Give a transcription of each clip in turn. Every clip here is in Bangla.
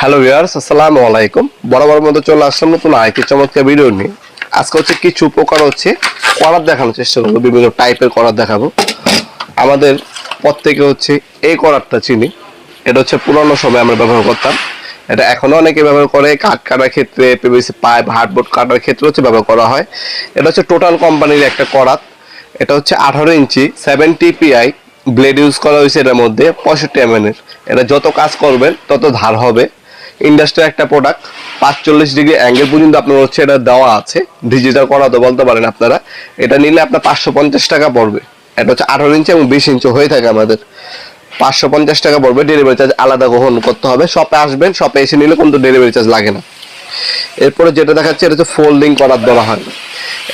হ্যালো ভিউয়ার্স, আসসালামু আলাইকুম। বরাবর মতো চলে আসলাম নতুন আরেকটি চমৎকার ভিডিও নিয়ে। আজকে হচ্ছে কিছু প্রকার করাত দেখানোর চেষ্টা করবো, বিভিন্ন টাইপের করাত দেখাবো। আমাদের প্রত্যেকে এই করাতটা চিনি। এটা পুরোনো সময় আমরা ব্যবহার করতাম। এটা এখনো অনেকে ব্যবহার করে, কাঠ কাটার ক্ষেত্রে, পিভিসি পাইপ, হার্ডবোর্ড কাটার ক্ষেত্রে ব্যবহার করা হয়। এটা টোটাল কোম্পানির একটা করাত। এটা 18 ইঞ্চি 70 PI ব্লেড ইউজ করা হয়েছে। এটার মধ্যে 65 mm এর। এটা যত কাজ করবেন তত ধার হবে। ইন্ডাস্ট্রিয়াল একটা প্রোডাক্ট। 45 ডিগ্রি অ্যাঙ্গেল পর্যন্ত আপনার এটা দেওয়া আছে। ডিজিটাল করা তো বলতে পারেন আপনারা। এটা নিলে আপনার 550 টাকা পড়বে। এটা 18 ইঞ্চি এবং 20 ইঞ্চি হয়ে থাকে আমাদের। 550 টাকা পড়বে। ডেলিভারি চার্জ আলাদা গ্রহণ করতে হবে। শপে আসবেন, শপে এসে নিলে কিন্তু ডেলিভারি চার্জ লাগে না। এরপরে যেটা দেখাচ্ছে, এটা ফোল্ডিং করাত বলা হয়।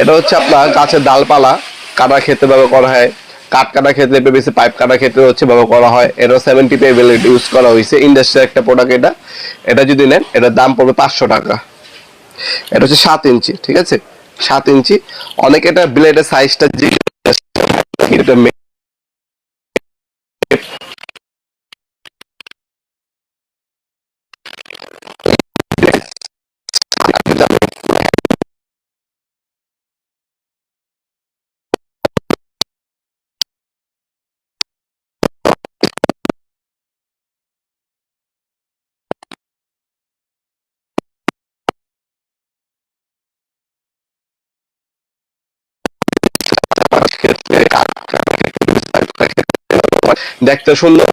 এটা আপনার গাছের ডালপালা কাটার ক্ষেত্রে ব্যবহার করা হয়। কাঠ কাটার ক্ষেত্রে, পিভিসি পাইপ কাটার ক্ষেত্রে ব্যবহার করা হয়। এটা 70 PI ব্লেড ইউজ করা হয়েছে। ইন্ডাস্ট্রিয়াল একটা প্রোডাক্ট। এটা যদি নেন, এটার দাম পড়বে 500 টাকা। এটা 7 ইঞ্চি, ঠিক আছে? 7 ইঞ্চি। অনেকে এটা ব্লেডের সাইজটা দেখতে সুন্দর।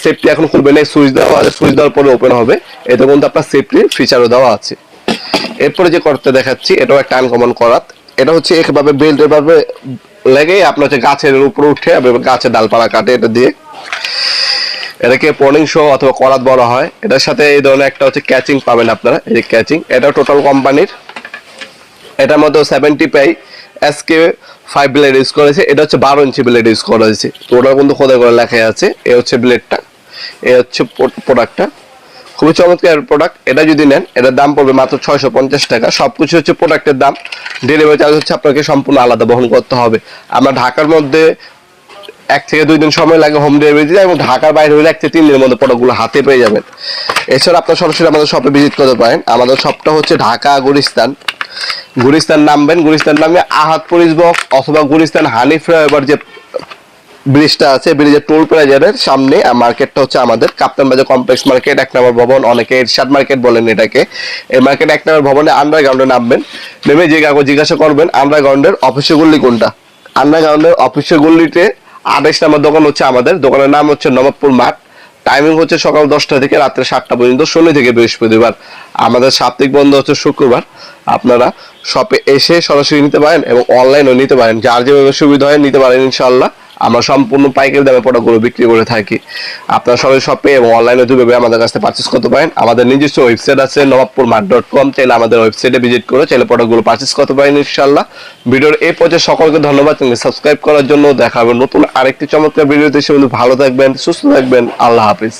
সেফটি এখন খুলবে না, সুইচ দেওয়া আছে। সুইচ দেওয়ার পরে ওপেন হবে। এতে কিন্তু আপনার সেফটি ফিচারও দেওয়া আছে। এরপরে যে করাতটা দেখাচ্ছি, এটাও একটা আনকমন করাত। এটা একভাবে বেল্টের ভাবে লেগে আপনার গাছের উপরে উঠে গাছের ডালপালা কাটে। এটা দিয়ে এটাকে পর্নিং শো অথবা করাত বলা হয়। এটার সাথে এই ধরনের একটা ক্যাচিং পাবেন আপনারা। এই যে ক্যাচিং, এটা টোটাল কোম্পানির। এটার মধ্যে 70 PI SK5 ব্লেড ইউজ করেছে। এটা 12 ইঞ্চি ব্লেড ইউজ করা হয়েছে। তো ওটা কিন্তু খোদাই করে লেখা আছে। এ ব্লেডটা, এ প্রোডাক্টটা। খুবই চমৎকার প্রোডাক্ট। এটা যদি নেন, এটার দাম পড়বে মাত্র 650 টাকা। সবকিছু প্রোডাক্টের দাম। ডেলিভারি চার্জ আপনাকে সম্পূর্ণ আলাদা বহন করতে হবে। আমরা ঢাকার মধ্যে 1 থেকে 2 দিন সময় লাগে হোম ডেলিভারি দিতে, এবং ঢাকার বাইরে হলে 1 থেকে 3 দিনের মধ্যে প্রোডাক্টগুলো হাতে পেয়ে যাবেন। এছাড়া আপনার সরাসরি আমাদের শপে ভিজিট করতে পারেন। আমাদের শপটা ঢাকা গুলিস্তান নামবেন। গুলিস্তান নামে আহাদ পুলিশ বক্স অথবা গুলিস্তান হানি ফ্লাইওভার যে ব্রিজটা আছে, ব্রিজের টোল প্লাজারের সামনে মার্কেটটা আমাদের কাপ্তান বাজার কমপ্লেক্স মার্কেট 1 নম্বর ভবন। অনেকে এরশাদ মার্কেট বলেন এটাকে। এই মার্কেট 1 নম্বর ভবনে আন্ডারগ্রাউন্ডে নামবেন। নেমে যে কাউকে জিজ্ঞাসা করবেন আন্ডারগ্রাউন্ডের অফিসের গল্লি কোনটা। আন্ডারগ্রাউন্ডের অফিসের গল্লিতে 28 নম্বর দোকান আমাদের। দোকানের নাম নবাবপুর মাঠ। টাইমিং সকাল 10টা থেকে রাত্রে 7টা পর্যন্ত, শনি থেকে বৃহস্পতিবার। আমাদের সাপ্তাহিক বন্ধ শুক্রবার। আপনারা শপে এসে সরাসরি নিতে পারেন এবং অনলাইনেও নিতে পারেন। যার যেভাবে সুবিধা হয় নিতে পারেন ইনশাআল্লাহ। আমরা সম্পূর্ণ পাইকারি দামে প্রোডাক্টগুলো বিক্রি করে থাকি। আপনারা সরাসরি শপে এবং অনলাইনে দুভাবে আমাদের কাছে পারচেস করতে পারেন। আমাদের নিজস্ব ওয়েবসাইট আছে nawabpurmart.com। চাইলে আমাদের ওয়েবসাইটে ভিজিট করে চাইলে প্রোডাক্টগুলো পারচেস করতে পারেন ইনশাআল্লাহ। ভিডিওর এই পর্যায়ে সকলকে ধন্যবাদ। সাবস্ক্রাইব করার জন্য। দেখা হবে নতুন আরেকটি চমৎকার ভিডিওতে। সে ভালো থাকবেন, সুস্থ থাকবেন। আল্লাহ হাফিজ।